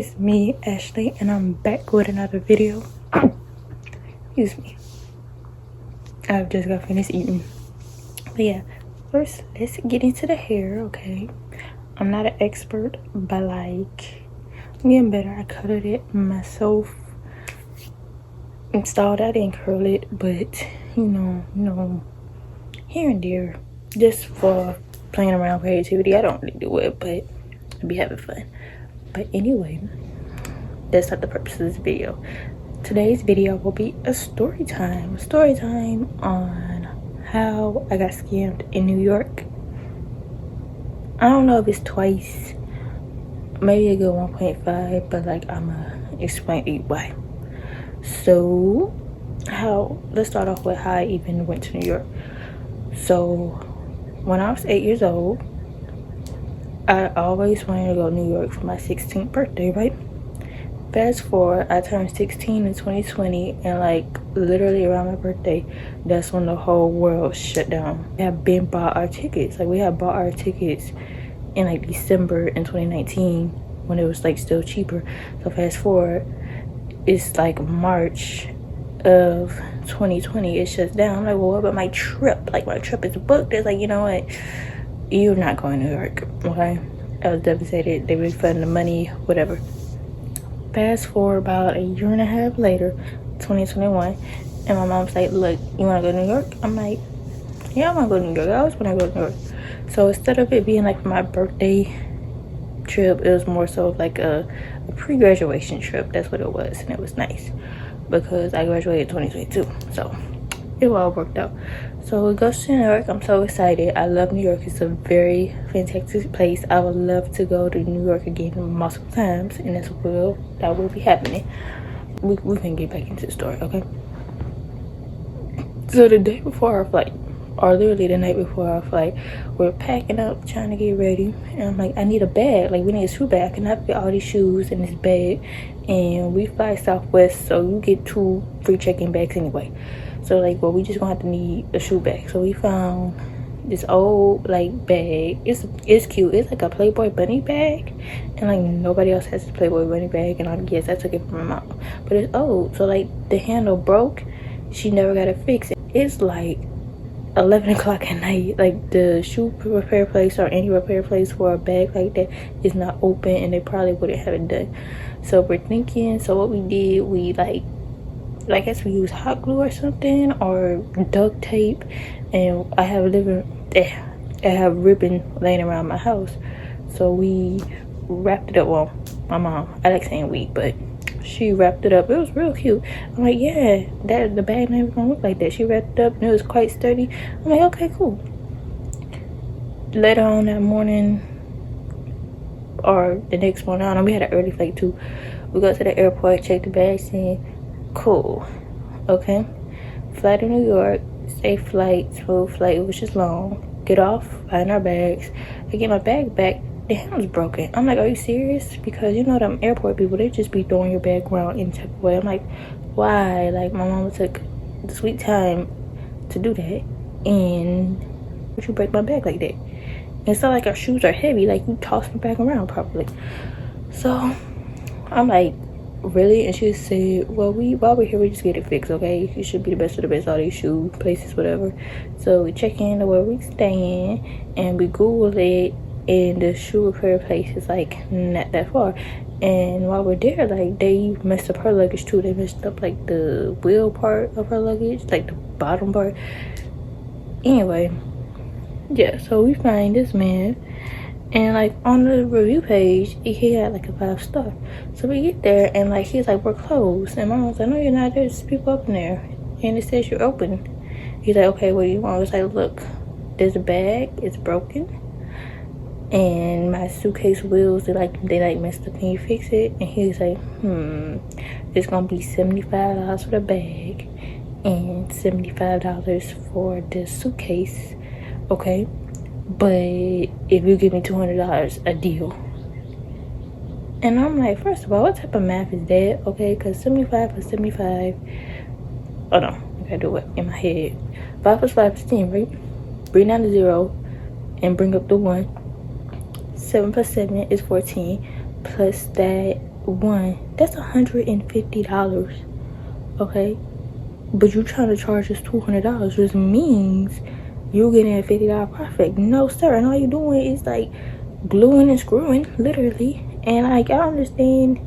It's me, Ashley, and I'm back with another video. Excuse me. I've just got finished eating. But yeah, first let's get into the hair, okay? I'm not an expert, but like, I'm getting better. I colored it myself. Installed, I didn't curl it, but you know, here and there, just for playing around creativity. I don't really do it, but I be having fun. But anyway, that's not the purpose of this video. Today's video will be a story time on how I got scammed in New York. I don't know if it's twice, maybe a good 1.5, but like, I'ma explain to you why. So let's start off with how I even went to New York. So when I was 8 years old, I always wanted to go to New York for my 16th birthday, right? Fast forward, I turned 16 in 2020, and like literally around my birthday, that's when the whole world shut down. We had been bought our tickets. Like, we had bought our tickets in like December in 2019 when it was like still cheaper. So fast forward, it's like March of 2020, it shuts down. I'm like, well, what about my trip? Like, my trip is booked. It's like, you know what? You're not going to New York, okay? I was devastated. They refunded the money, whatever. Fast forward about a year and a half later, 2021, and my mom's like, look, you want to go to New York? I'm like, yeah, I want to go to New York. I always want to go to New York. So instead of it being like my birthday trip, it was more so like a pre-graduation trip. That's what it was, and it was nice because I graduated 2022, so it all worked out. So we go to New York. I'm so excited. I love New York. It's a very fantastic place. I would love to go to New York again multiple times, and that will be happening. We can get back into the story, okay? So the day before our flight, or literally the night before our flight, we're packing up, trying to get ready, and I'm like, I need a bag. Like, we need a shoe bag. I cannot fit all these shoes in this bag, and we fly Southwest, so you get 2 free check-in bags anyway. So like, well, we just gonna have to need a shoe bag. So we found this old like bag. It's cute. It's like a Playboy bunny bag, and like nobody else has a Playboy bunny bag, and I guess I took it from my mom. But it's old, so like the handle broke. She never got it fixed. It's like 11 o'clock at night. Like, the shoe repair place or any repair place for a bag like that is not open, and they probably wouldn't have it done. So we're thinking. So what we did, we like, I guess we used hot glue or something, or duct tape, and I have ribbon laying around my house, so we wrapped it up. Well, my mom, I like saying we, but she wrapped it up. It was real cute. I'm like, yeah, that the bag never gonna look like that. She wrapped it up, and it was quite sturdy. I'm like, okay, cool. Later on that morning, or the next morning, I don't know, we had an early flight too. We go to the airport, check the bags in. Cool. Okay. Fly to New York. Safe flight, smooth flight. It was just long. Get off, find our bags. I get my bag back. The handle's broken. I'm like, are you serious? Because you know them airport people, they just be throwing your bag around any type of way. I'm like, why? Like, my mama took the sweet time to do that, and would you break my bag like that? And it's not like our shoes are heavy. Like, you toss my bag around properly. So I'm like, really? And she said, well, while we're here, we just get it fixed, okay? You should be the best of the best, all these shoe places, whatever. So we check in to where we staying, and we Google it, and the shoe repair place is like not that far. And while we're there, like, they messed up her luggage too. They messed up like the wheel part of her luggage, like the bottom part. Anyway, yeah, so we find this man, and like on the review page, he had like a 5-star. So we get there, and like, he's like, we're closed. And my mom's like, no, you're not. There's people up in there, and it says you're open. He's like, okay, what do you want? I was like, look, there's a bag, it's broken, and my suitcase wheels, they messed up. Can you fix it? And he's like, it's gonna be $75 for the bag and $75 for the suitcase, okay? But if you give me $200, a deal. And I'm like, first of all, what type of math is that? Okay, because 75 plus 75, oh no, I gotta do it in my head. 5 plus 5 is 10, right? Bring down the 0 and bring up the 1. 7 plus 7 is 14. Plus that one, that's $150, okay? But you trying to charge us $200, which means you're getting a $50 profit. No, sir. And all you doing is like gluing and screwing, literally. And like, I understand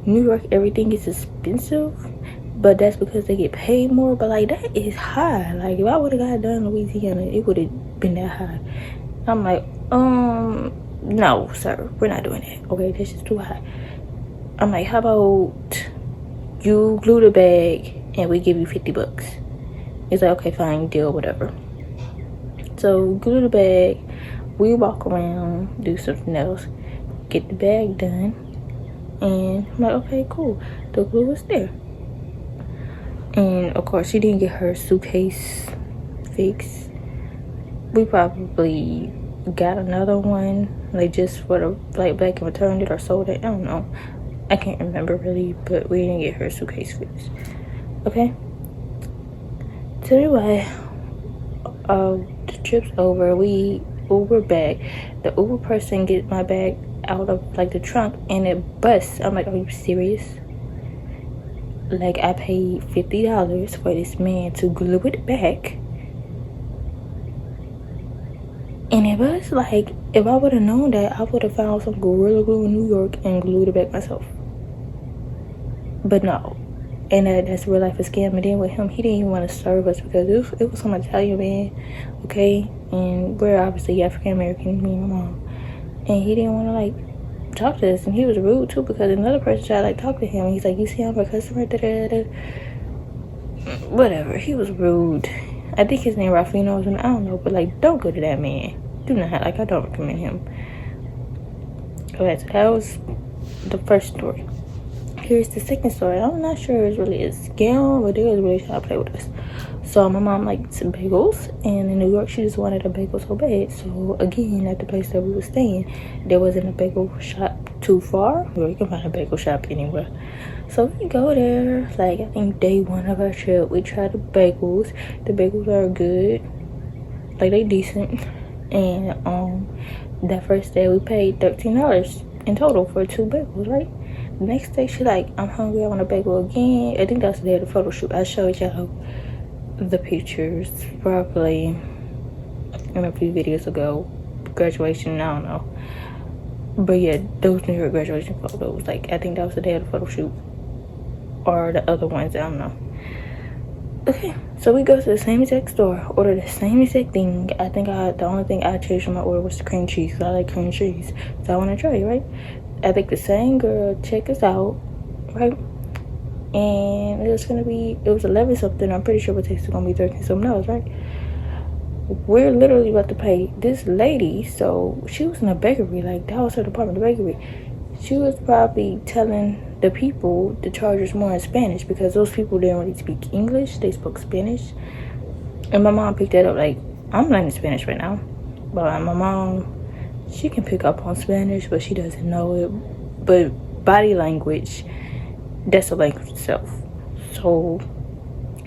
New York, everything is expensive, but that's because they get paid more. But like, that is high. Like, if I would have got done in Louisiana, it would have been that high. I'm like, no, sir, we're not doing that. Okay, that's just too high. I'm like, how about you glue the bag and we give you $50? He's like, okay, fine, deal, whatever. So glue the bag, we walk around, do something else, get the bag done, and I'm like, okay, cool. The glue was there. And of course, she didn't get her suitcase fixed. We probably got another one, like just for the like back and returned it or sold it. I don't know. I can't remember really, but we didn't get her suitcase fixed. Okay. So anyway, the trip's over. We Uber back. The Uber person gets my bag out of like the trunk and it busts. I'm like, are you serious? Like, I paid $50 for this man to glue it back. And it was like, if I would have known that, I would have found some Gorilla Glue in New York and glued it back myself. But no. And that's real life a scam. And then with him, he didn't even want to serve us because it was some Italian man, okay? And we're obviously African American, me and my mom. And he didn't want to like talk to us. And he was rude too because another person tried to like talk to him. And he's like, you see I'm a customer, da-da-da. Whatever. He was rude. I think his name Rafino, I don't know, but like, don't go to that man. Do not, like, I don't recommend him. Okay, so that was the first story. Here's the second story. I'm not sure it's really a scam, but they was really trying to play with us. So my mom liked some bagels, and in New York, she just wanted a bagel so bad. So again, at the place that we were staying, there wasn't a bagel shop too far. Well, you can find a bagel shop anywhere. So we go there, like, I think day one of our trip, we tried the bagels. The bagels are good, like, they decent. And that first day we paid $13 in total for 2 bagels, right? The next day she like, I'm hungry, I want a bagel again. I think that's the day of the photo shoot. I showed y'all the pictures probably in a few videos ago. Graduation, I don't know. But yeah, those New York graduation photos, like, I think that was the day of the photo shoot. Or the other ones, I don't know. Okay, so we go to the same exact store, order the same exact thing. I think the only thing I changed in my order was the cream cheese. I like cream cheese, so I want to try it, right? I think the same girl check us out, right? And it was 11 something. I'm pretty sure what takes is gonna be 13 something else, right? We're literally about to pay this lady. So she was in a bakery, like that was her department, the bakery. She was probably telling the people to charge us more in Spanish because those people didn't really speak English. They spoke Spanish. And my mom picked that up. Like, I'm learning Spanish right now. But my mom, she can pick up on Spanish, but she doesn't know it. But body language, that's a language itself. So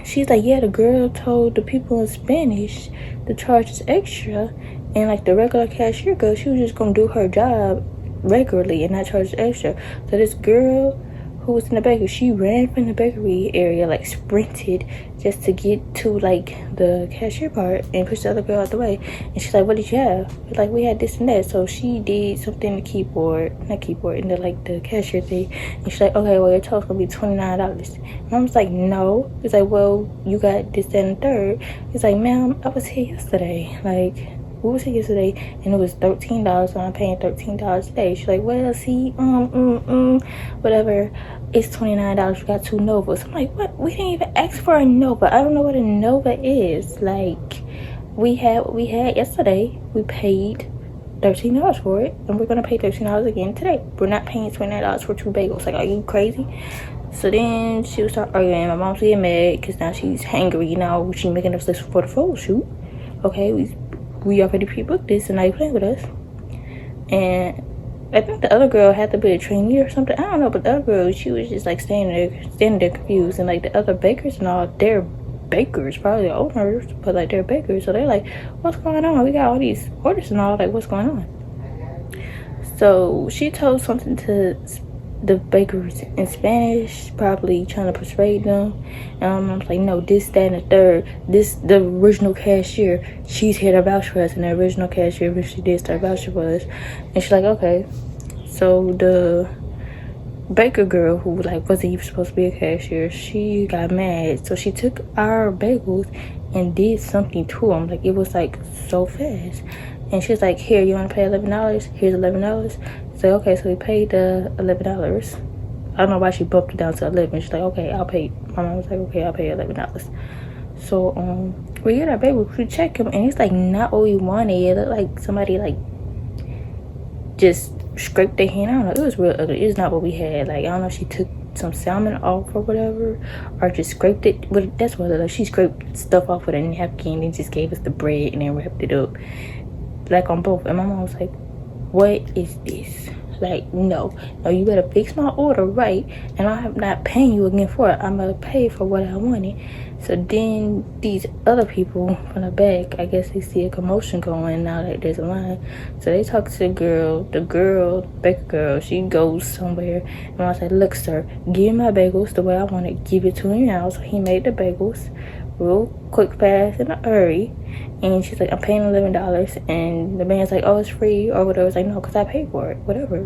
she's like, yeah, the girl told the people in Spanish to charge us extra. And like the regular cashier girl, she was just going to do her job regularly and not charge extra. So this girl who was in the bakery, she ran from the bakery area, like sprinted just to get to like the cashier part and push the other girl out the way. And she's like, what did you have? Like, we had this and that. So she did something in the in the cashier thing. And she's like, okay, well, your total's gonna be $29. Mom's like, no. It's like, well, you got this, that, and the third. It's like, ma'am, I was here yesterday. Like, we was here yesterday and it was $13, so I'm paying $13 today. She's like, well, see, whatever, it's $29. You got 2 Novas. I'm like, what? We didn't even ask for a Nova. I don't know what a Nova is. Like, we had what we had yesterday. We paid $13 for it, and we're gonna pay $13 again today. We're not paying $29 for 2 bagels. Like, are you crazy? So then she was start arguing. My mom's getting mad because now she's hangry. Now she's making us listen for the photo shoot. Okay, we already pre-booked this and now you're playing with us. And I think the other girl had to be a trainee or something. I don't know, but the other girl, she was just like standing there confused. And like the other bakers and all, they're bakers, probably the owners, but like they're bakers. So they're like, what's going on? We got all these orders and all, like, what's going on? So she told something to the baker's in Spanish, probably trying to persuade them. And I'm like, no, this, that, and the third. The original cashier, she's here to vouch for us. And the original cashier, which she did start vouching for us. And she's like, okay. So the baker girl, who like wasn't even supposed to be a cashier, she got mad. So she took our bagels and did something to them. Like, it was like so fast. And she's like, here, you want to pay $11? Here's $11. So okay, so we paid the $11. I don't know why she bumped it down to 11. She's like, okay, I'll pay. My mom was like, okay, I'll pay $11. So we get our bagels, we check them, and it's like not what we wanted. It looked like somebody like just scraped their hand. I don't know, it was real ugly. It's not what we had. Like, I don't know if she took some salmon off or whatever, or just scraped it. But that's what it was. She scraped stuff off with a napkin and just gave us the bread and then wrapped it up, like on both. And my mom was like, what is this? Like, no, you better fix my order right, and I'm not paying you again for it. I'm gonna pay for what I wanted. So then these other people from the back, I guess they see a commotion going now that there's a line. So they talk to the girl, baker girl, she goes somewhere, and I said, look, sir, give me my bagels the way I want it. Give it to him now. So he made the bagels real quick, fast, in a hurry. And she's like, I'm paying $11. And the man's like, oh, it's free or whatever. It's like, no, because I paid for it, whatever.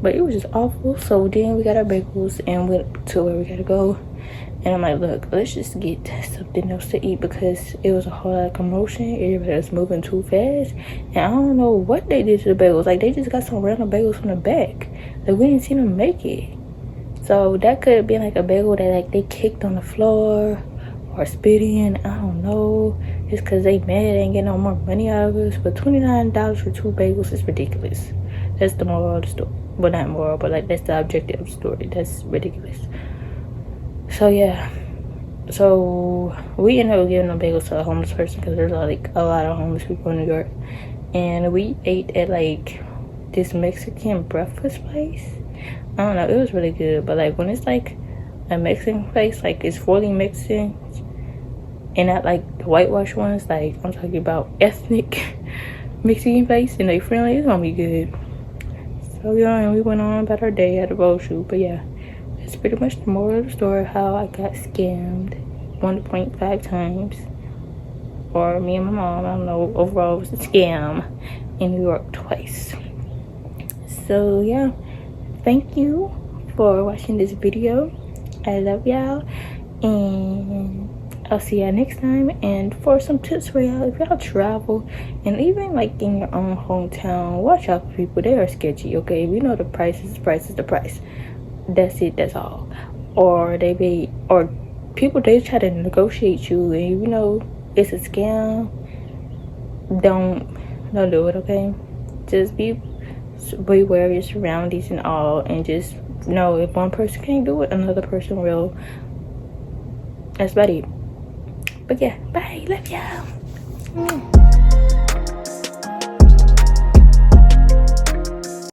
But it was just awful. So then we got our bagels and went to where we gotta go. And I'm like, look, let's just get something else to eat, because it was a whole lot of commotion. Everybody was moving too fast. And I don't know what they did to the bagels. Like, they just got some random bagels from the back. Like, we didn't see them make it. So that could have been like a bagel that like they kicked on the floor or spit in. I don't know. It's because they mad they ain't getting no more money out of us. But $29 for 2 bagels is ridiculous. That's the moral of the story. Well, not moral, but like that's the objective of the story. That's ridiculous. So yeah, so we ended up giving them bagels to a homeless person, because there's like a lot of homeless people in New York. And we ate at like this Mexican breakfast place. I don't know, it was really good. But like when it's like a Mexican place, like it's fully Mexican and not like the whitewash ones, like I'm talking about ethnic Mexican place, and they friendly, it's gonna be good. So yeah, and we went on about our day at the boat shoot. But yeah, that's pretty much the moral of the story, how I got scammed 1.5 times. Or me and my mom, I don't know, overall it was a scam in New York twice. So yeah, thank you for watching this video. I love y'all, and I'll see y'all next time. And for some tips for y'all, if y'all travel, and even like in your own hometown, watch out for people. They are sketchy, okay? If you know the price is the price. That's it, that's all. Or people, they try to negotiate you, and you know it's a scam. Don't do it, okay? Just be aware of your surroundings and all, and just know if one person can't do it, another person will. That's about it. But yeah, bye, love y'all.